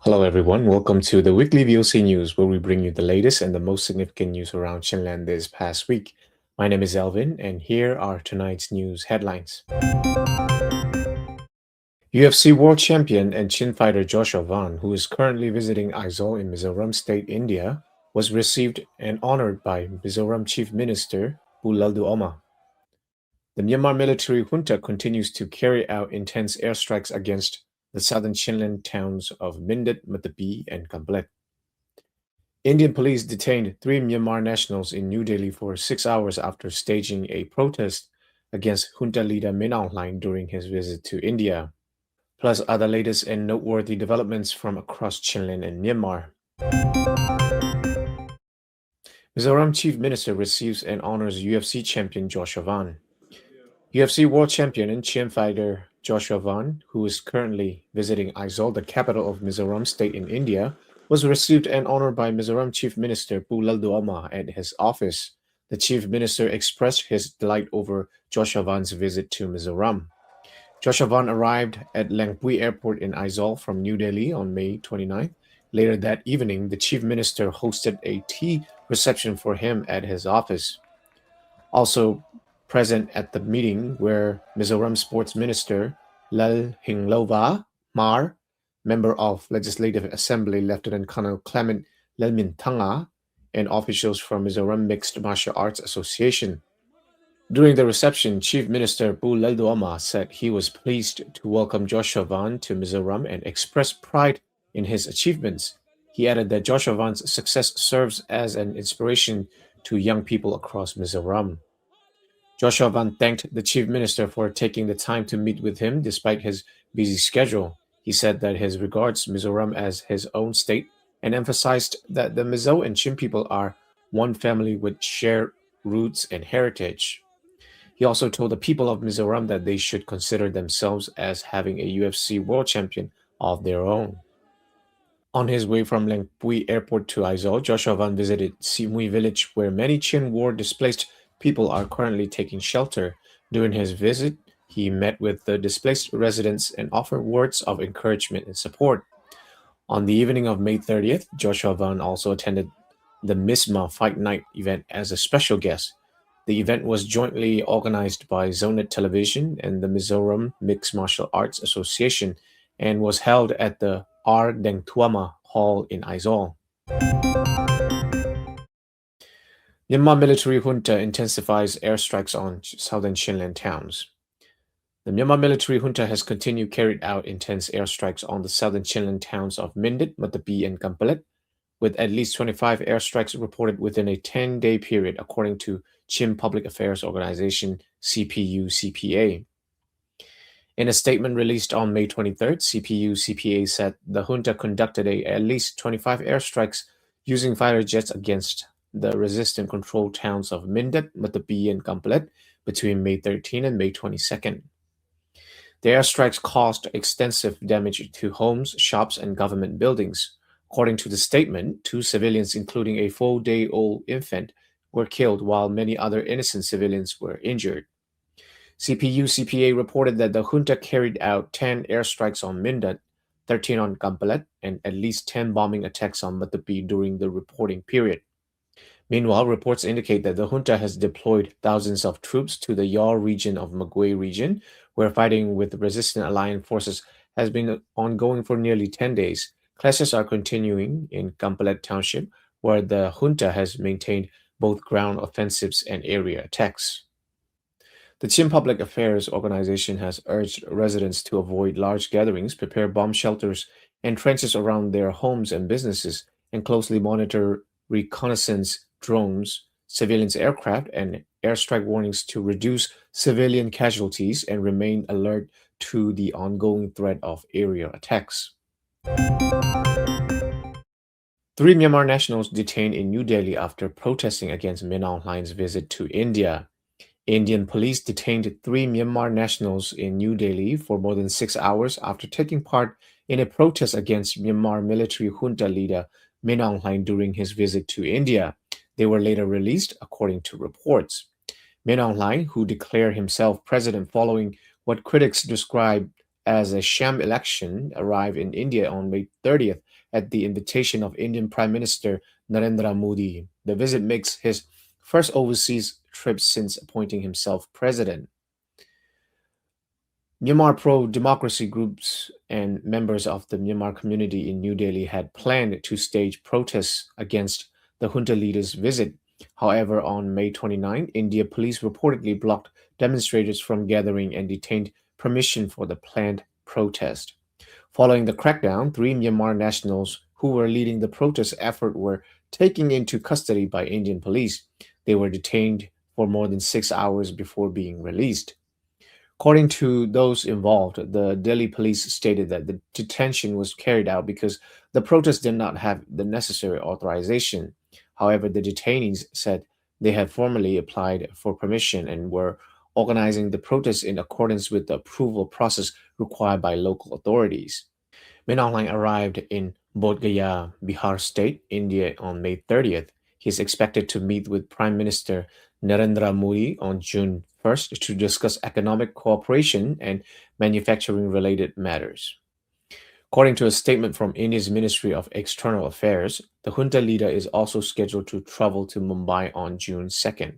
Hello, everyone. Welcome to the weekly VOC news, where we bring you the latest and the most significant news around Chinland this past week. My name is Elvin, and here are tonight's news headlines. UFC world champion and Chin fighter Joshua Van, who is currently visiting Aizawl in Mizoram State, India, was received and honored by Mizoram Chief Minister Bulaldu Oma. The Myanmar military junta continues to carry out intense airstrikes against the southern Chinland towns of Mindat, Matapi, and Kamplet. Indian police detained 3 Myanmar nationals in New Delhi for 6 hours after staging a protest against junta leader Min Aung Hlaing during his visit to India, plus other latest and noteworthy developments from across Chinland and Myanmar. Mizoram Chief Minister receives and honors UFC champion Joshua Van. UFC world champion and Chin fighter Joshua Van, who is currently visiting Aizawl, the capital of Mizoram State in India, was received and honored by Mizoram Chief Minister Bulaldu Oma at his office. The Chief Minister expressed his delight over Joshua Van's visit to Mizoram. Joshua Van arrived at Langpui Airport in Aizawl from New Delhi on May 29th. Later that evening, the Chief Minister hosted a tea reception for him at his office. Also present at the meeting were Mizoram Sports Minister Lal Hinglova Mar, Member of Legislative Assembly Lieutenant Colonel Clement Lelmintanga, and officials from Mizoram Mixed Martial Arts Association. During the reception, Chief Minister Bulaldu Oma said he was pleased to welcome Joshua Van to Mizoram and expressed pride in his achievements. He added that Joshua Van's success serves as an inspiration to young people across Mizoram. Joshua Van thanked the Chief Minister for taking the time to meet with him despite his busy schedule. He said that he regards Mizoram as his own state and emphasized that the Mizo and Chin people are one family with shared roots and heritage. He also told the people of Mizoram that they should consider themselves as having a UFC world champion of their own. On his way from Langpui Airport to Aizawl, Joshua Van visited Simui village, where many Chin war-displaced people are currently taking shelter. During his visit, he met with the displaced residents and offered words of encouragement and support. On the evening of May 30th, Joshua Van also attended the MISMA Fight Night event as a special guest. The event was jointly organized by Zonet Television and the Mizoram Mixed Martial Arts Association and was held at the R. Deng Tuama Hall in Aizawl. Myanmar military junta intensifies airstrikes on southern Chinland towns. The Myanmar military junta has continued carried out intense airstrikes on the southern Chinland towns of Mindat, Matapi, and Kamplet, with at least 25 airstrikes reported within a 10-day period, according to Chin Public Affairs Organization CPU-CPA. In a statement released on May 23rd, CPU-CPA said the junta conducted at least 25 airstrikes using fighter jets against the resistance-controlled towns of Mindat, Matapi, and Kamplet between May 13 and May 22nd. The airstrikes caused extensive damage to homes, shops, and government buildings. According to the statement, 2 civilians, including a 4-day-old infant, were killed while many other innocent civilians were injured. CPU-CPA reported that the junta carried out 10 airstrikes on Mindat, 13 on Kamplet, and at least 10 bombing attacks on Matapi during the reporting period. Meanwhile, reports indicate that the junta has deployed thousands of troops to the Yaw region of Magway region, where fighting with resistant alliance forces has been ongoing for nearly 10 days. Clashes are continuing in Kamplet Township, where the junta has maintained both ground offensives and area attacks. The Chin Public Affairs Organization has urged residents to avoid large gatherings, prepare bomb shelters and trenches around their homes and businesses, and closely monitor reconnaissance drones, civilians' aircraft, and airstrike warnings to reduce civilian casualties and remain alert to the ongoing threat of area attacks. 3 Myanmar nationals detained in New Delhi after protesting against Min Aung Hlaing's visit to India. Indian police detained 3 Myanmar nationals in New Delhi for more than 6 hours after taking part in a protest against Myanmar military junta leader Min Aung Hlaing during his visit to India. They were later released, according to reports. Min Aung Hlaing, who declared himself president following what critics describe as a sham election, arrived in India on May 30th at the invitation of Indian Prime Minister Narendra Modi. The visit makes his first overseas trip since appointing himself president. Myanmar pro democracy groups and members of the Myanmar community in New Delhi had planned to stage protests against the junta leader's visit. However, on May 29, India police reportedly blocked demonstrators from gathering and detained permission for the planned protest. Following the crackdown, three Myanmar nationals who were leading the protest effort were taken into custody by Indian police. They were detained for more than 6 hours before being released. According to those involved, the Delhi police stated that the detention was carried out because the protest did not have the necessary authorization. However, the detainees said they had formally applied for permission and were organizing the protest in accordance with the approval process required by local authorities. Min Aung Hlaing arrived in Bodh Gaya, Bihar State, India on May 30th. He is expected to meet with Prime Minister Narendra Modi on June 1st to discuss economic cooperation and manufacturing related matters. According to a statement from India's Ministry of External Affairs, the junta leader is also scheduled to travel to Mumbai on June 2nd.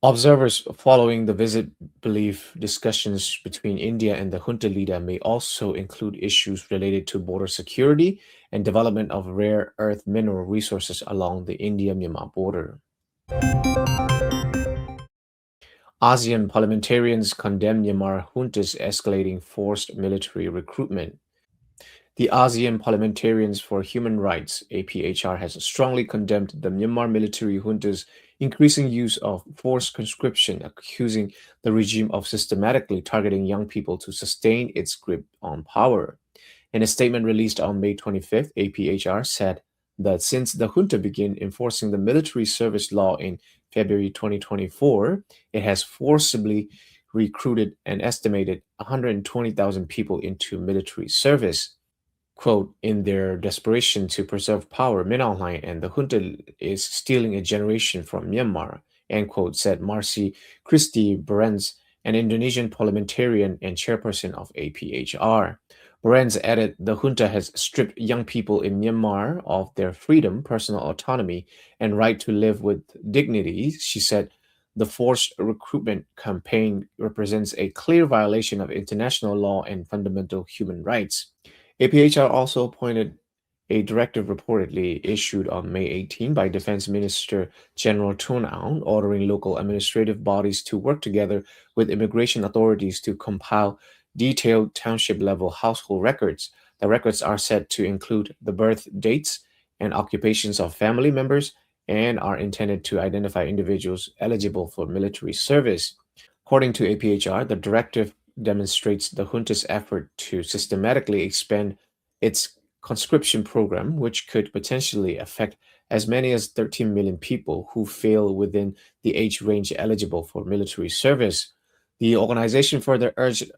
Observers following the visit believe discussions between India and the junta leader may also include issues related to border security and development of rare earth mineral resources along the India Myanmar border. ASEAN parliamentarians condemn Myanmar junta's escalating forced military recruitment. The ASEAN Parliamentarians for Human Rights (APHR) has strongly condemned the Myanmar military junta's increasing use of forced conscription, accusing the regime of systematically targeting young people to sustain its grip on power. In a statement released on May 25th, APHR said that since the junta began enforcing the military service law in February 2024, it has forcibly recruited an estimated 120,000 people into military service. Quote, in their desperation to preserve power, Min Aung Hlaing and the junta is stealing a generation from Myanmar, end quote, said Marcy Christie Berens, an Indonesian parliamentarian and chairperson of APHR. Berens added the junta has stripped young people in Myanmar of their freedom, personal autonomy, and right to live with dignity. She said the forced recruitment campaign represents a clear violation of international law and fundamental human rights. APHR also appointed a directive reportedly issued on May 18 by Defense Minister General Tun Aung, ordering local administrative bodies to work together with immigration authorities to compile detailed township level household records. The records are set to include the birth dates and occupations of family members and are intended to identify individuals eligible for military service. According to APHR, the directive demonstrates the junta's effort to systematically expand its conscription program, which could potentially affect as many as 13 million people who fall within the age range eligible for military service. The organization further urged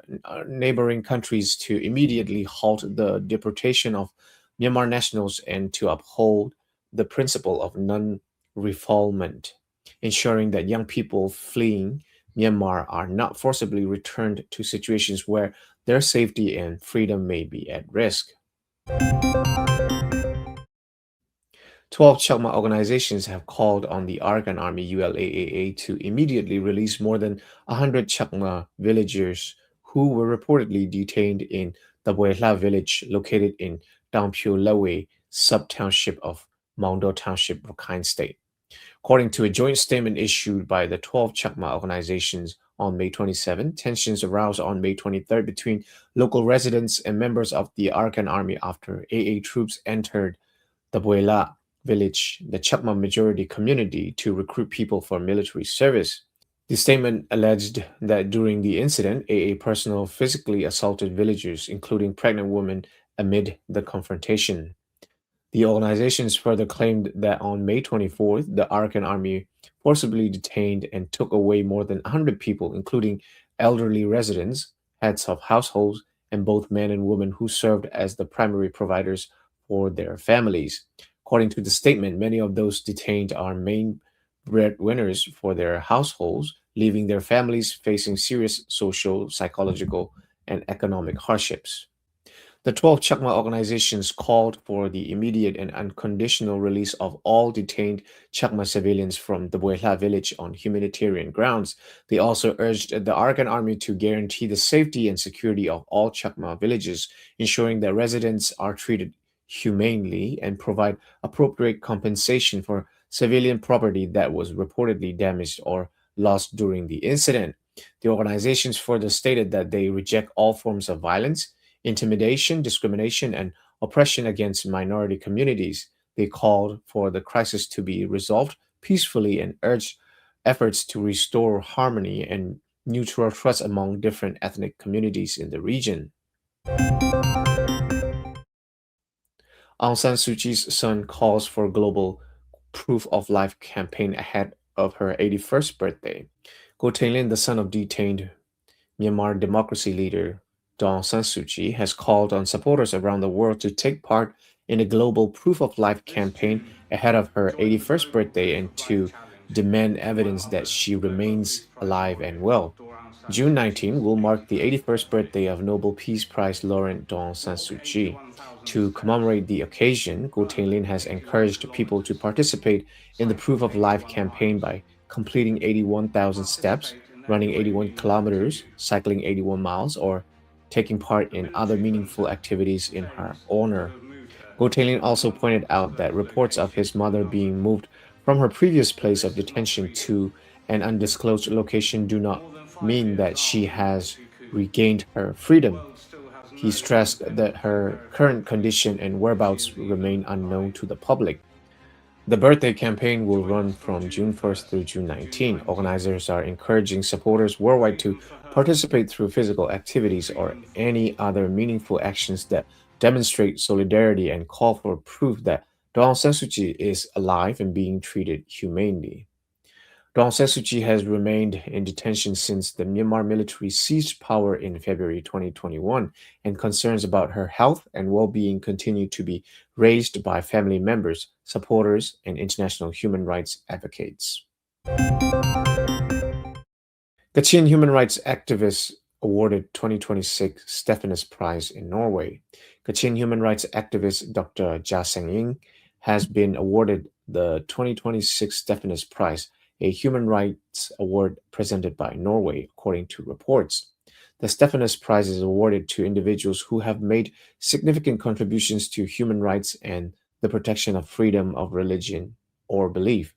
neighboring countries to immediately halt the deportation of Myanmar nationals and to uphold the principle of non refoulement, ensuring that young people fleeing Myanmar are not forcibly returned to situations where their safety and freedom may be at risk. 12 Chakma organizations have called on the Arkan Army ULAAA to immediately release more than 100 Chakma villagers who were reportedly detained in the Buehla village located in Dampyo Lawe sub-township of Maundo Township, Rakhine State. According to a joint statement issued by the 12 Chakma organizations on May 27, tensions aroused on May 23rd between local residents and members of the Arkan Army after AA troops entered the Buela village, the Chakma majority community, to recruit people for military service. The statement alleged that during the incident, AA personnel physically assaulted villagers, including pregnant women, amid the confrontation. The organizations further claimed that on May 24th, the Arakan Army forcibly detained and took away more than 100 people, including elderly residents, heads of households, and both men and women who served as the primary providers for their families. According to the statement, many of those detained are main breadwinners for their households, leaving their families facing serious social, psychological, and economic hardships. The 12 Chakma organizations called for the immediate and unconditional release of all detained Chakma civilians from the Buehla village on humanitarian grounds. They also urged the Arakan army to guarantee the safety and security of all Chakma villages, ensuring that residents are treated humanely and provide appropriate compensation for civilian property that was reportedly damaged or lost during the incident. The organizations further stated that they reject all forms of violence, intimidation, discrimination, and oppression against minority communities. They called for the crisis to be resolved peacefully and urged efforts to restore harmony and mutual trust among different ethnic communities in the region. Aung San Suu Kyi's son calls for global proof of life campaign ahead of her 81st birthday. Go Tae-lin, the son of detained Myanmar democracy leader Daw San Suu Kyi has called on supporters around the world to take part in a global proof of life campaign ahead of her 81st birthday and to demand evidence that she remains alive and well. June 19 will mark the 81st birthday of Nobel Peace Prize laureate Daw San Suu Kyi. To commemorate the occasion, Go Tae-lin has encouraged people to participate in the Proof of Life campaign by completing 81,000 steps, running 81 kilometers, cycling 81 miles, or taking part in other meaningful activities in her honor. Gotelin also pointed out that reports of his mother being moved from her previous place of detention to an undisclosed location do not mean that she has regained her freedom. He stressed that her current condition and whereabouts remain unknown to the public. The birthday campaign will run from June 1st through June 19. Organizers are encouraging supporters worldwide to participate through physical activities or any other meaningful actions that demonstrate solidarity and call for proof that Daw San Suu Kyi is alive and being treated humanely. Daw San Suu Kyi has remained in detention since the Myanmar military seized power in February 2021, and concerns about her health and well being continue to be raised by family members, supporters, and international human rights advocates. Kachin human rights activists awarded 2026 Stephanus Prize in Norway. Kachin human rights activist Dr. Ja Seng-ying has been awarded the 2026 Stephanus Prize, a human rights award presented by Norway, according to reports. The Stephanus Prize is awarded to individuals who have made significant contributions to human rights and the protection of freedom of religion or belief.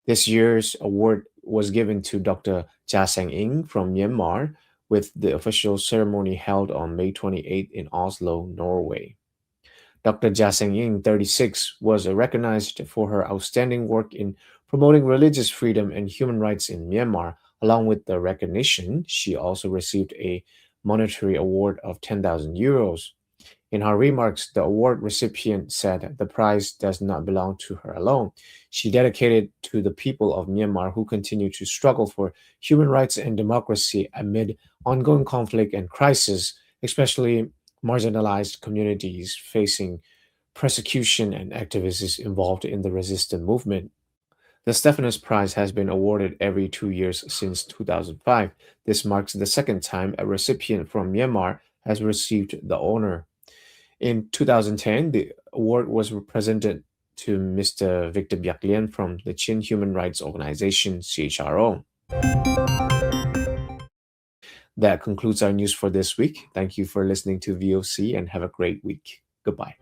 This year's award was given to Dr. Ja Seng-ing from Myanmar, with the official ceremony held on May 28 in Oslo, Norway. Dr. Ja Seng-ing, 36, was recognized for her outstanding work in promoting religious freedom and human rights in Myanmar. Along with the recognition, she also received a monetary award of 10,000 euros. In her remarks, the award recipient said the prize does not belong to her alone. She dedicated it to the people of Myanmar who continue to struggle for human rights and democracy amid ongoing conflict and crisis, especially marginalized communities facing persecution and activists involved in the resistance movement. The Stephanus Prize has been awarded every 2 years since 2005. This marks the second time a recipient from Myanmar has received the honor. In 2010, the award was presented to Mr. Victor Byaklien from the Chin Human Rights Organization, CHRO. That concludes our news for this week. Thank you for listening to VOC and have a great week. Goodbye.